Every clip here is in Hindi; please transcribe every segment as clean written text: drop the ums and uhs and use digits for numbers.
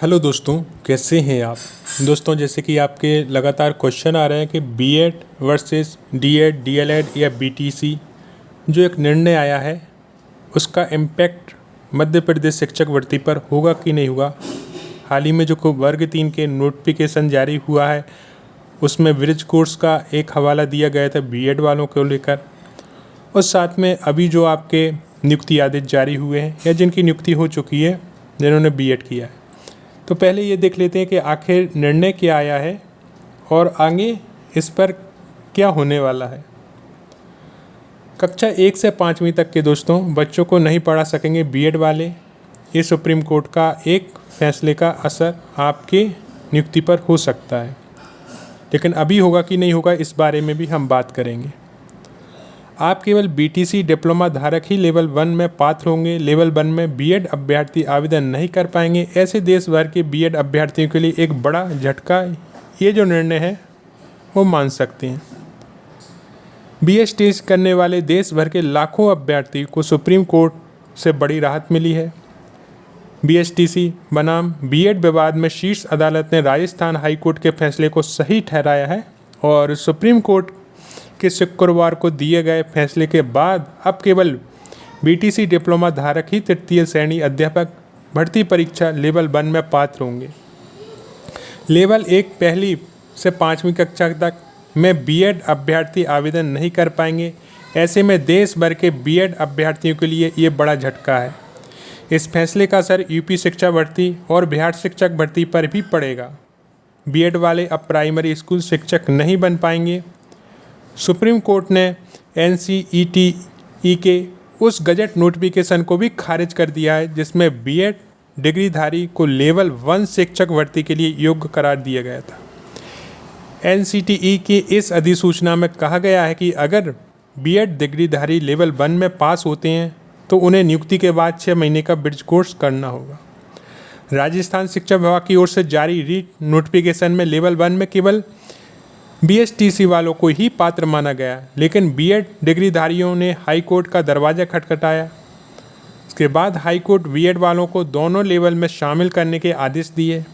हेलो दोस्तों, कैसे हैं आप। दोस्तों, जैसे कि आपके लगातार क्वेश्चन आ रहे हैं कि बीएड वर्सेस डीएड, डीएलएड या बीटीसी जो एक निर्णय आया है उसका इम्पैक्ट मध्य प्रदेश शिक्षक भर्ती पर होगा कि नहीं होगा। हाल ही में जो वर्ग 3 के नोटिफिकेशन जारी हुआ है उसमें ब्रिज कोर्स का एक हवाला दिया गया था बीएड वालों को लेकर, और साथ में अभी जो आपके नियुक्ति आदेश जारी हुए हैं या जिनकी नियुक्ति हो चुकी है जिन्होंने बीएड किया है। तो पहले ये देख लेते हैं कि आखिर निर्णय क्या आया है और आगे इस पर क्या होने वाला है। कक्षा 1 से 5वीं तक के दोस्तों बच्चों को नहीं पढ़ा सकेंगे बीएड वाले। ये सुप्रीम कोर्ट का एक फैसले का असर आपके नियुक्ति पर हो सकता है, लेकिन अभी होगा कि नहीं होगा इस बारे में भी हम बात करेंगे। आप केवल बीटीसी डिप्लोमा धारक ही लेवल 1 में पात्र होंगे। लेवल 1 में बीएड अभ्यर्थी आवेदन नहीं कर पाएंगे। ऐसे देश भर के बीएड अभ्यर्थियों के लिए एक बड़ा झटका ये जो निर्णय है वो मान सकते हैं। बीएड टेस्ट करने वाले देश भर के लाखों अभ्यर्थी को सुप्रीम कोर्ट से बड़ी राहत मिली है। बीएसटीसी बनाम बीएड विवाद में शीर्ष अदालत ने राजस्थान हाईकोर्ट के फैसले को सही ठहराया है और सुप्रीम कोर्ट के शुक्रवार को दिए गए फैसले के बाद अब केवल बीटीसी डिप्लोमा धारक ही तृतीय श्रेणी अध्यापक भर्ती परीक्षा लेवल 1 में पात्र होंगे। लेवल 1 पहली से 5वीं कक्षा तक में बीएड अभ्यर्थी आवेदन नहीं कर पाएंगे। ऐसे में देश भर के बीएड अभ्यर्थियों के लिए ये बड़ा झटका है। इस फैसले का असर यूपी शिक्षा भर्ती और बिहार शिक्षक भर्ती पर भी पड़ेगा। बीएड वाले अब प्राइमरी स्कूल शिक्षक नहीं बन पाएंगे। सुप्रीम कोर्ट ने एनसीईटी के उस गजट नोटिफिकेशन को भी खारिज कर दिया है जिसमें बीएड डिग्रीधारी को लेवल 1 शिक्षक भर्ती के लिए योग्य करार दिया गया था। एनसीईटी की इस अधिसूचना में कहा गया है कि अगर बीएड डिग्रीधारी लेवल 1 में पास होते हैं तो उन्हें नियुक्ति के बाद 6 महीने का ब्रिज कोर्स करना होगा। राजस्थान शिक्षा विभाग की ओर से जारी रीट नोटिफिकेशन में लेवल 1 में केवल बीएसटीसी वालों को ही पात्र माना गया, लेकिन बीएड डिग्रीधारियों ने हाईकोर्ट का दरवाज़ा खटखटाया। इसके बाद हाईकोर्ट बीएड वालों को दोनों लेवल में शामिल करने के आदेश दिए।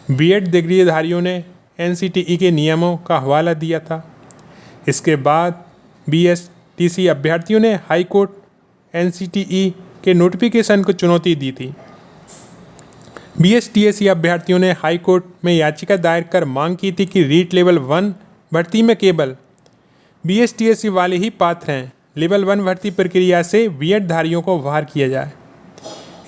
बीएड डिग्रीधारियों ने एनसीईटी के नियमों का हवाला दिया था। इसके बाद बीएसटीसी अभ्यर्थियों ने हाईकोर्ट एनसीईटी के नोटिफिकेशन को चुनौती दी थी। बीएसटीसी अभ्यर्थियों ने हाईकोर्ट में याचिका दायर कर मांग की थी कि रीट लेवल 1 भर्ती में केवल बीएसटीसी वाले ही पात्र हैं। लेवल 1 भर्ती प्रक्रिया से बीएड धारियों को बाहर किया जाए।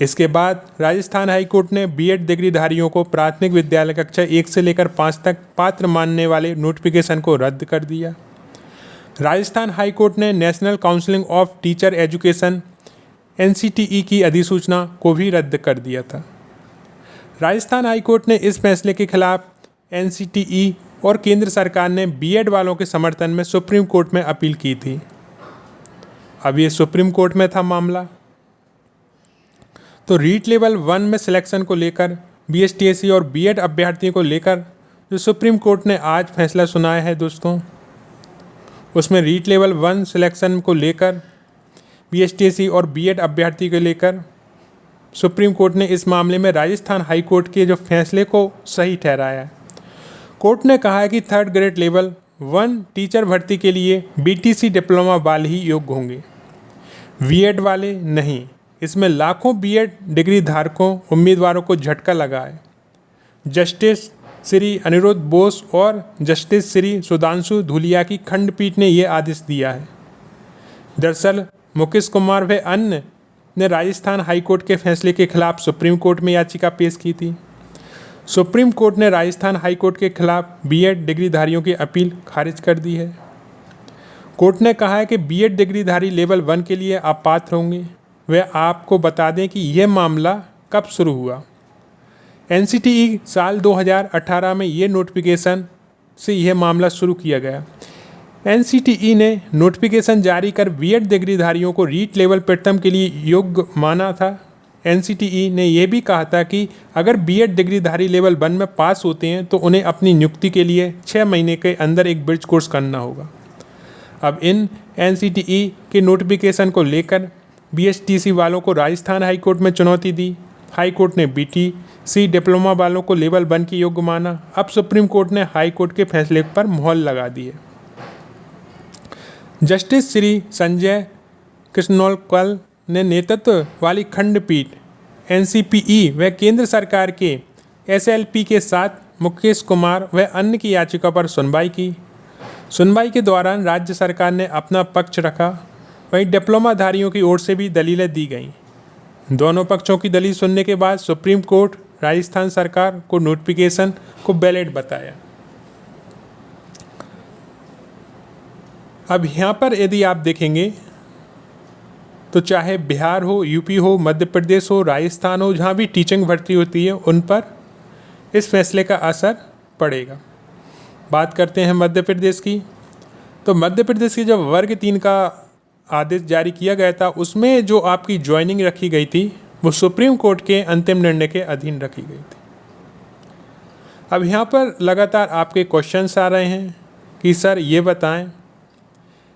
इसके बाद राजस्थान हाईकोर्ट ने बीएड डिग्रीधारियों को प्राथमिक विद्यालय कक्षा 1 से लेकर 5 तक पात्र मानने वाले नोटिफिकेशन को रद्द कर दिया। राजस्थान हाईकोर्ट ने national council of teacher education NCET की अधिसूचना को भी रद्द कर दिया था। राजस्थान हाईकोर्ट ने इस फैसले के खिलाफ एनसीईटी और केंद्र सरकार ने बीएड वालों के समर्थन में सुप्रीम कोर्ट में अपील की थी। अब ये सुप्रीम कोर्ट में था मामला। तो रीट लेवल 1 में सिलेक्शन को लेकर बीएसटीसी और बीएड अभ्यर्थियों को लेकर जो सुप्रीम कोर्ट ने आज फैसला सुनाया है दोस्तों, उसमें रीट लेवल 1 सिलेक्शन को लेकर बीएसटीसी और बीएड अभ्यर्थी को लेकर सुप्रीम कोर्ट ने इस मामले में राजस्थान हाई कोर्ट के जो फैसले को सही ठहराया है। कोर्ट ने कहा है कि 3rd ग्रेड लेवल 1 टीचर भर्ती के लिए बीटीसी डिप्लोमा वाले ही योग्य होंगे, बीएड वाले नहीं। इसमें लाखों बीएड डिग्री धारकों उम्मीदवारों को झटका लगा है। जस्टिस श्री अनिरुद्ध बोस और जस्टिस श्री सुधांशु धूलिया की खंडपीठ ने यह आदेश दिया है। दरअसल मुकेश कुमार व अन्य ने राजस्थान हाईकोर्ट के फैसले के खिलाफ सुप्रीम कोर्ट में याचिका पेश की थी। सुप्रीम कोर्ट ने राजस्थान हाईकोर्ट के खिलाफ बीएड डिग्रीधारियों की अपील खारिज कर दी है। कोर्ट ने कहा है कि बीएड डिग्रीधारी लेवल 1 के लिए आप पात्र होंगे। वह आपको बता दें कि यह मामला कब शुरू हुआ। एनसीईटी साल 2018 में ये नोटिफिकेशन से यह मामला शुरू किया गया। एनसीईटी ने नोटिफिकेशन जारी कर बीएड डिग्रीधारियों को रीट लेवल प्रथम के लिए योग्य माना था। एनसीईटी ने यह भी कहा था कि अगर बीएड डिग्रीधारी लेवल 1 में पास होते हैं तो उन्हें अपनी नियुक्ति के लिए 6 महीने के अंदर एक ब्रिज कोर्स करना होगा। अब इन एनसीईटी के नोटिफिकेशन को लेकर बीएसटीसी वालों को राजस्थान हाईकोर्ट में चुनौती दी। हाई कोर्ट ने बीटीसी डिप्लोमा वालों को लेवल 1 के योग्य माना। अब सुप्रीम कोर्ट ने हाई कोर्ट के फैसले पर मुहर लगा दी है। जस्टिस श्री संजय कृष्णोलकर ने नेतृत्व वाली खंडपीठ एनसीपीई व केंद्र सरकार के एसएलपी के साथ मुकेश कुमार व अन्य की याचिका पर सुनवाई की। सुनवाई के दौरान राज्य सरकार ने अपना पक्ष रखा, वहीं डिप्लोमाधारियों की ओर से भी दलीलें दी गईं। दोनों पक्षों की दलील सुनने के बाद सुप्रीम कोर्ट राजस्थान सरकार को नोटिफिकेशन को वैलिड बताया। अब यहाँ पर यदि आप देखेंगे तो चाहे बिहार हो, यूपी हो, मध्य प्रदेश हो, राजस्थान हो, जहाँ भी टीचिंग भर्ती होती है उन पर इस फैसले का असर पड़ेगा। बात करते हैं मध्य प्रदेश की। तो मध्य प्रदेश की जब वर्ग 3 का आदेश जारी किया गया था, उसमें जो आपकी ज्वाइनिंग रखी गई थी वो सुप्रीम कोर्ट के अंतिम निर्णय के अधीन रखी गई थी। अब यहाँ पर लगातार आपके क्वेश्चंस आ रहे हैं कि सर ये बताएं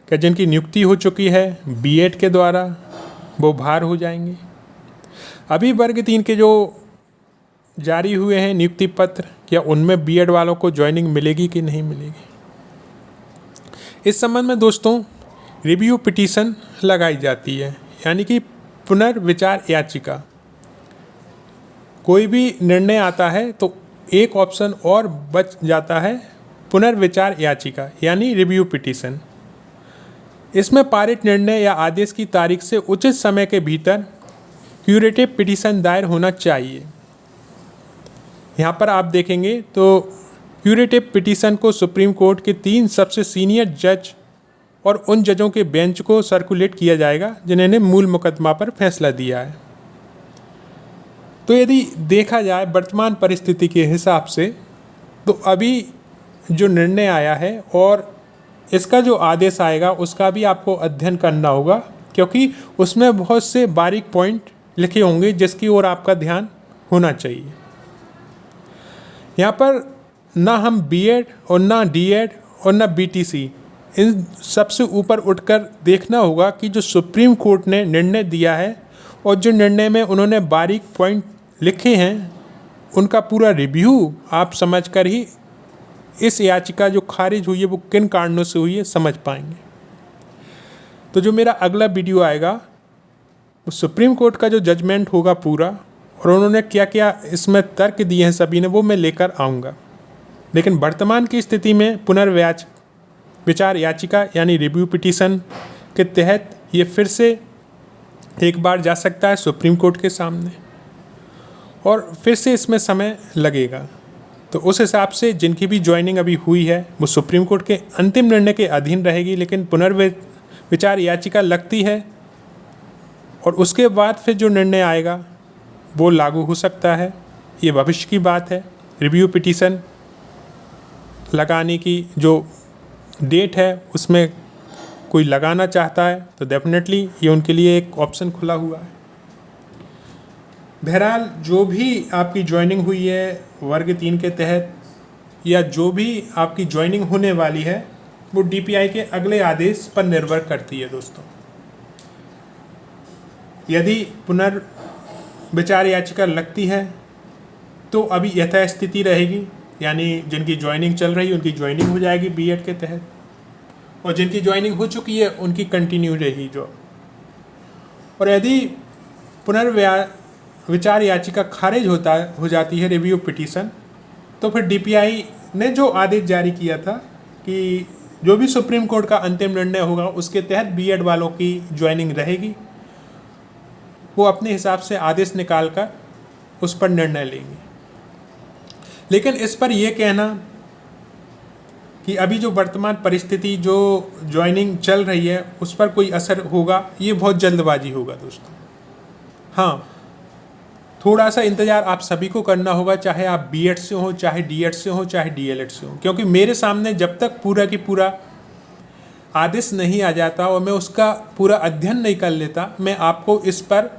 कि जिनकी नियुक्ति हो चुकी है बीएड के द्वारा वो बाहर हो जाएंगे। अभी वर्ग 3 के जो जारी हुए हैं नियुक्ति पत्र, क्या उनमें बीएड वालों को ज्वाइनिंग मिलेगी कि नहीं मिलेगी? इस संबंध में दोस्तों रिव्यू पिटीशन लगाई जाती है, यानी कि पुनर्विचार याचिका। कोई भी निर्णय आता है तो एक ऑप्शन और बच जाता है, पुनर्विचार याचिका यानी रिव्यू पिटीशन। इसमें पारित निर्णय या आदेश की तारीख से उचित समय के भीतर क्यूरेटिव पिटीशन दायर होना चाहिए। यहाँ पर आप देखेंगे तो क्यूरेटिव पिटीशन को सुप्रीम कोर्ट के 3 सबसे सीनियर जज और उन जजों के बेंच को सर्कुलेट किया जाएगा जिन्होंने मूल मुकदमा पर फैसला दिया है। तो यदि देखा जाए वर्तमान परिस्थिति के हिसाब से तो अभी जो निर्णय आया है और इसका जो आदेश आएगा उसका भी आपको अध्ययन करना होगा, क्योंकि उसमें बहुत से बारीक पॉइंट लिखे होंगे जिसकी ओर आपका ध्यान होना चाहिए। यहाँ पर ना हम बीएड और ना डीएड और ना बीटीसी, इन सबसे ऊपर उठकर देखना होगा कि जो सुप्रीम कोर्ट ने निर्णय दिया है और जो निर्णय में उन्होंने बारीक पॉइंट लिखे हैं उनका पूरा रिव्यू आप समझकर ही इस याचिका जो खारिज हुई है वो किन कारणों से हुई है समझ पाएंगे। तो जो मेरा अगला वीडियो आएगा वो सुप्रीम कोर्ट का जो जजमेंट होगा पूरा और उन्होंने क्या क्या इसमें तर्क दिए हैं सभी ने, वो मैं लेकर आऊँगा। लेकिन वर्तमान की स्थिति में पुनर्विचार याचिका यानी रिव्यू पिटीशन के तहत ये फिर से एक बार जा सकता है सुप्रीम कोर्ट के सामने और फिर से इसमें समय लगेगा। तो उस हिसाब से जिनकी भी ज्वाइनिंग अभी हुई है वो सुप्रीम कोर्ट के अंतिम निर्णय के अधीन रहेगी, लेकिन पुनर्विचार याचिका लगती है और उसके बाद फिर जो निर्णय आएगा वो लागू हो सकता है। ये भविष्य की बात है। रिव्यू पिटीशन लगाने की जो डेट है उसमें कोई लगाना चाहता है तो डेफिनेटली ये उनके लिए एक ऑप्शन खुला हुआ है। बहरहाल जो भी आपकी ज्वाइनिंग हुई है वर्ग 3 के तहत या जो भी आपकी ज्वाइनिंग होने वाली है वो डीपीआई के अगले आदेश पर निर्भर करती है दोस्तों। यदि पुनर्विचार याचिका लगती है तो अभी यथास्थिति रहेगी, यानी जिनकी ज्वाइनिंग चल रही है उनकी ज्वाइनिंग हो जाएगी बीएड के तहत और जिनकी ज्वाइनिंग हो चुकी है उनकी कंटिन्यू रहेगी जॉब। और यदि पुनर्विचार याचिका खारिज हो जाती है रिव्यू पिटीशन, तो फिर डीपीआई ने जो आदेश जारी किया था कि जो भी सुप्रीम कोर्ट का अंतिम निर्णय होगा उसके तहत बीएड वालों की ज्वाइनिंग रहेगी, वो अपने हिसाब से आदेश निकाल कर उस पर निर्णय लेंगे। लेकिन इस पर यह कहना कि अभी जो वर्तमान परिस्थिति जो ज्वाइनिंग चल रही है उस पर कोई असर होगा, ये बहुत जल्दबाजी होगा दोस्तों। हाँ, थोड़ा सा इंतज़ार आप सभी को करना होगा, चाहे आप बीएड से हो, चाहे डीएड से हो, चाहे डीएलएड से हो, क्योंकि मेरे सामने जब तक पूरा की पूरा आदेश नहीं आ जाता और मैं उसका पूरा अध्ययन नहीं कर लेता, मैं आपको इस पर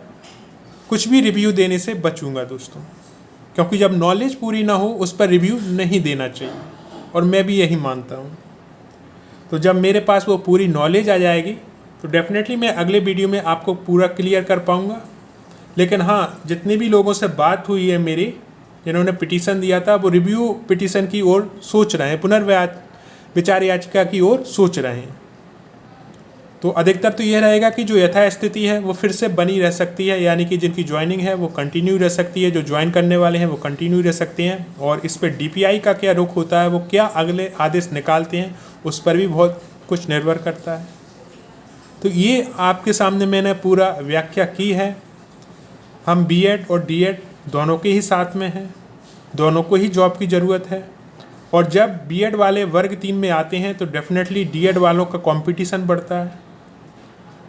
कुछ भी रिव्यू देने से बचूंगा दोस्तों, क्योंकि जब नॉलेज पूरी ना हो उस पर रिव्यू नहीं देना चाहिए और मैं भी यही मानता हूँ। तो जब मेरे पास वो पूरी नॉलेज आ जाएगी तो डेफिनेटली मैं अगले वीडियो में आपको पूरा क्लियर कर पाऊँगा। लेकिन हाँ, जितने भी लोगों से बात हुई है मेरी, जिन्होंने पिटीशन दिया था, वो रिव्यू पिटीशन की ओर सोच रहे हैं, पुनर्विचार याचिका की ओर सोच रहे हैं। तो अधिकतर तो यह रहेगा कि जो यथास्थिति है वो फिर से बनी रह सकती है, यानी कि जिनकी ज्वाइनिंग है वो कंटिन्यू रह सकती है, जो ज्वाइन करने वाले हैं वो कंटिन्यू रह सकते हैं। और इस पर DPI का क्या रुख होता है, वो क्या अगले आदेश निकालते हैं, उस पर भी बहुत कुछ निर्भर करता है। तो ये आपके सामने मैंने पूरा व्याख्या की है। हम B.Ed और D.Ed दोनों के ही साथ में हैं, दोनों को ही जॉब की ज़रूरत है। और जब B.Ed वाले वर्ग 3 में आते हैं तो डेफिनेटली D.Ed वालों का कंपटीशन बढ़ता है।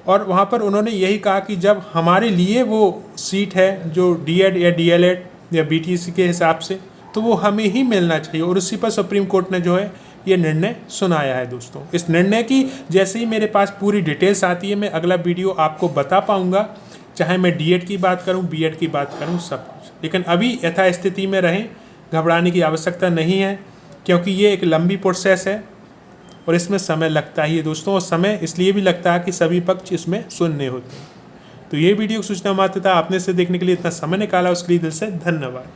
और वहाँ पर उन्होंने यही कहा कि जब हमारे लिए वो सीट है जो D.Ed या DLED या BTC के हिसाब से, तो वो हमें ही मिलना चाहिए। और उसी पर सुप्रीम कोर्ट ने जो है ये निर्णय सुनाया है दोस्तों। इस निर्णय की जैसे ही मेरे पास पूरी डिटेल्स आती है, मैं अगला वीडियो आपको बता पाऊँगा, चाहे मैं D.Ed की बात करूँ, B.Ed की बात करूँ, सब कुछ। लेकिन अभी यथास्थिति में रहें, घबराने की आवश्यकता नहीं है, क्योंकि ये एक लंबी प्रोसेस है और इसमें समय लगता ही है दोस्तों। और समय इसलिए भी लगता है कि सभी पक्ष इसमें सुनने होते हैं। तो ये वीडियो सूचना मात्र था, आपने से देखने के लिए इतना समय निकाला, उसके लिए दिल से धन्यवाद।